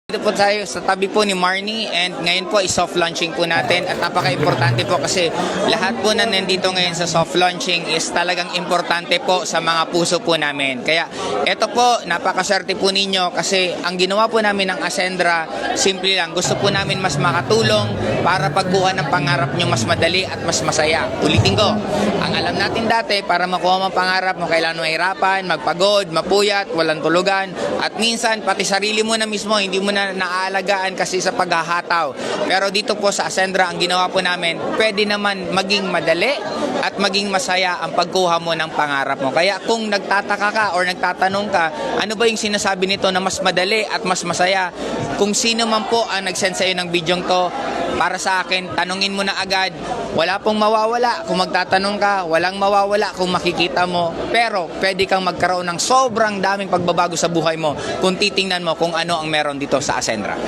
Dito po tayo sa tabi po ni Marnie and ngayon po i-soft launching po natin at napaka-importante po kasi lahat po na nandito ngayon sa soft launching is talagang importante po sa mga puso po namin. Kaya eto po, napakaswerte po ninyo kasi ang ginawa po namin ng Ascendra, simple lang, gusto po namin mas makatulong para pagkuha ng pangarap nyo mas madali at mas masaya. Ulitin ko, ang alam natin dati para makuha mo pangarap mo kailangan mahirapan, magpagod, mapuyat, walang tulugan at minsan pati sarili mo na mismo hindi mo na naaalagaan kasi sa paghahataw. Pero dito po sa Ascendra, ang ginawa po namin, pwede naman maging madali at maging masaya ang pagkuha mo ng pangarap mo. Kaya kung nagtataka ka or nagtatanong ka, ano ba yung sinasabi nito na mas madali at mas masaya? Kung sino man po ang nag-send sa'yo ng bidyong to, para sa akin, tanungin mo na agad. Wala pong mawawala kung magtatanong ka, walang mawawala kung makikita mo. Pero pwede kang magkaroon ng sobrang daming pagbabago sa buhay mo kung titingnan mo kung ano ang meron dito sa Ascendra.